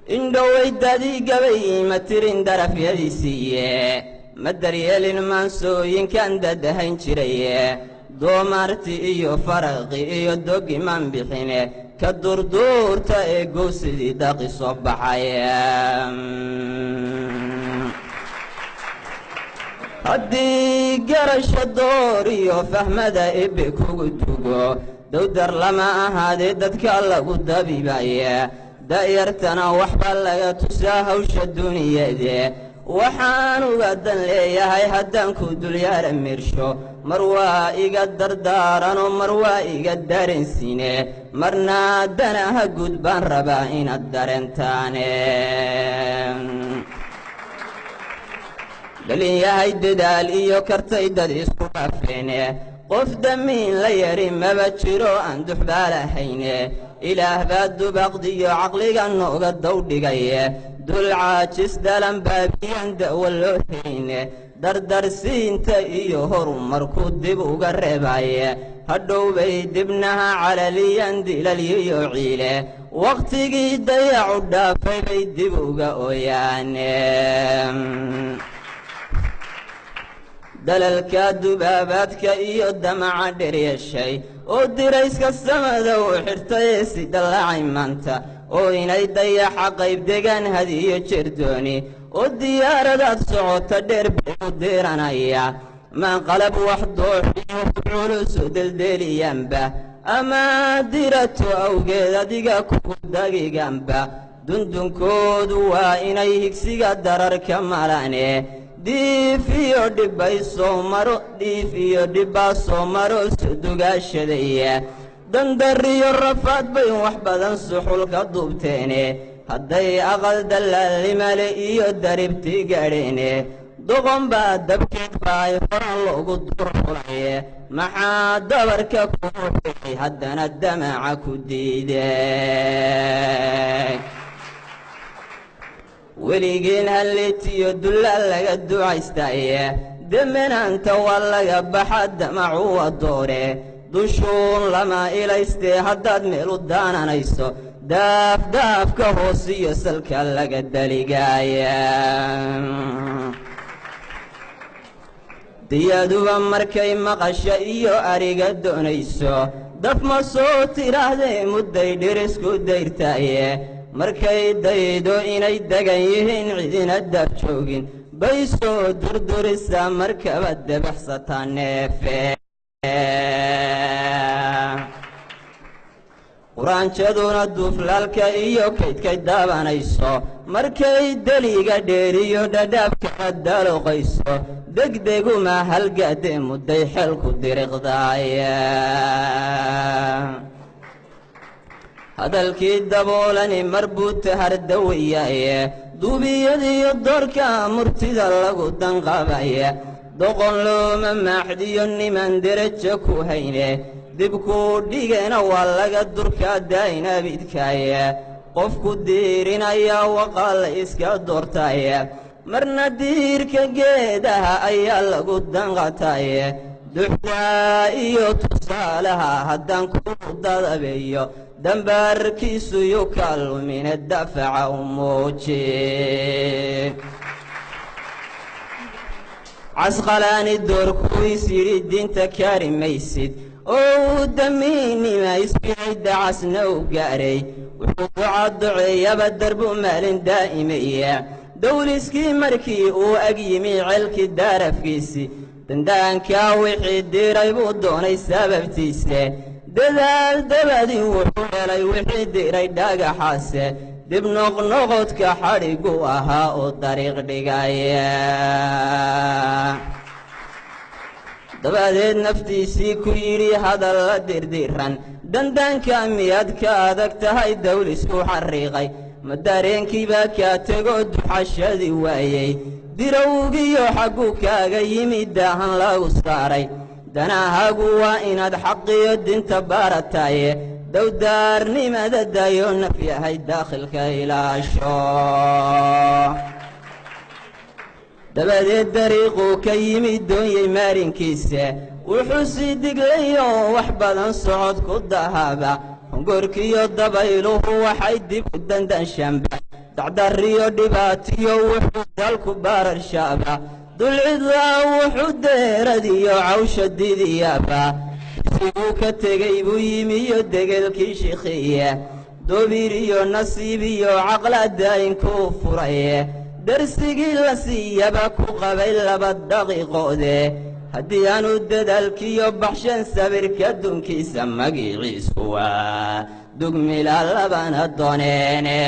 indhoway dadii gabay ma tirin darafyadiisiiye ma daryeelin maansooyinkan dadahayn jiraye doomaarti iyo faraqi iyo dogiman bixine ka durduurta ee gowsidii daqi soo baxay haddii garasho door iyo fahmada ebe kugu tugo dowdar lama ahaadee dadka lagu dabibaya da'yartana waxba laga tusaa hawsha duniyade waxaan uga dan leeyahay haddaan ku dulyaara mirsho mar waa iga dardaaranoo mar waa iga dareensiine marna danaha guud baan rabaa inaad dareentaane dhalinyahay dadaal iyo kartay dad isku dhaafeene qof damiin la yari maba jiro aan duxbaa lahayne ilaah baa dubaqdiyo caqliga nooga dawdhigaye dul caajis dhalan baabiyan da'wo loo hayne dardarsiinta iyo horumarku dib uga reebaye hadhowbay dibnaha calaliyan dilalyiyo ciile wakhtigii dayacu dhaafay bay dib uga ooyaane dalalka dubaabaadka iyo damaca dheryashay oo dirayska samada u xirtay ee si dallacay maanta oo inay dayaxa qayb degaan hadiyo jerdooni oo diyaaradaad socota dheer bay u diranaya maan qalab wax dooxiyo culusu deldeeliyaanba ama dirato awgeed adiga kugu dagiganba dundunkoodu waa inay higsiga dararka malane dhiif iyo dhibbaa soo maro sudugaashadaya dandariyo rafaad bay wax badan suxulka duubteene hadday aqal dallaalimale iyo daribtii gaadheene doqon baa dabkeed baay horan loogu durxulaye maxaa dabarka kugu xigay haddana damaca ku diidey weligeen halleetiyo dullaal laga ducaystaye demenaanta waa laga baxa damacuwa doore dushuun lama ilaystee haddaad meel u daananayso daafdaafka hoosiyo salka laga daligaaya diyaduba markay maqasha iyo ariga doonayso daf ma soo tidhaahdee mudday dhirisku dayrtaaye markay daydo inay degan yihiin cidina daaf joogin bay soo durdurisaa markaba debaxsataa neefe quraanjaduna duuflaalka iyo kaydkay daabanayso markay deliga dheeriyo dhadhaabkana daaloqayso degdeguma halgaadee mudday xeelku diriqdaaya hadalkii daboolani mar buu tahardawayaye duubiyadiyo doorka murtida lagu danqabaya doqon looma maaxdiyo niman derajo ku hayne dibkuu dhigena waa laga durkaa daa'inabidkaaye qofku diirinaya waqaa la iska doortaaye marna diirka geedaha ayaa lagu danqataye duxdaa iyo tusaalaha haddaan ku dadabeeyo dambaarkiisu yu ka lumine dafaca u muuji casqalaani doorkuwiis yidhi diinta kaari maysid oo uu damiinima isbihay dacasna u gaaray wuxuu ducaduceeyaba darbu maalin daa'imaya dawliskii markii uu ag yimi ceelkii daarafkiisii dandaankaa wixii diray buu doonay sababtiise dadaal dabadii wuxuu helay wixii diray dhagaxaase dib noqnoqodka xadhigu ahaa oo dariiq dhigaya dabadeed naftiisii ku yidhi hadalla dirdiran dandaanka miyaad ka adag tahay dawlisku xarriiqay ma dareenkii baa kaa tegoo duxashadii waayey dirowgiyo xaggu kaaga yimid daahan lagu saaray danahagu waa inaad xaqiyo dinta baarataye dowdaarnimada dayo naf yahay daakhilka ilaasho dabadeed dariiquu ka yimid doonyey maarinkiisa wuxuu sii diglayoo wax badan socod ku dahaba hongorkiyo dabayluhu waxay dib u dandanshanba dacdariyo dhibaatiyo wuxuu dalku bararshaaba dulcidlaa wuxuu deeradiyo cawsha didiyaaba isiguu ka tegey buu yimiyo degelkii shikhiye doobir iyo nasiib iyo caqladaayinkuu furaye darsigii la siiyaba ku qabay 2 daqiiqoode haddii aanu dadaalkiyo baxshan sabirka dunkiisa magiciisu waa dugmila labana dooneene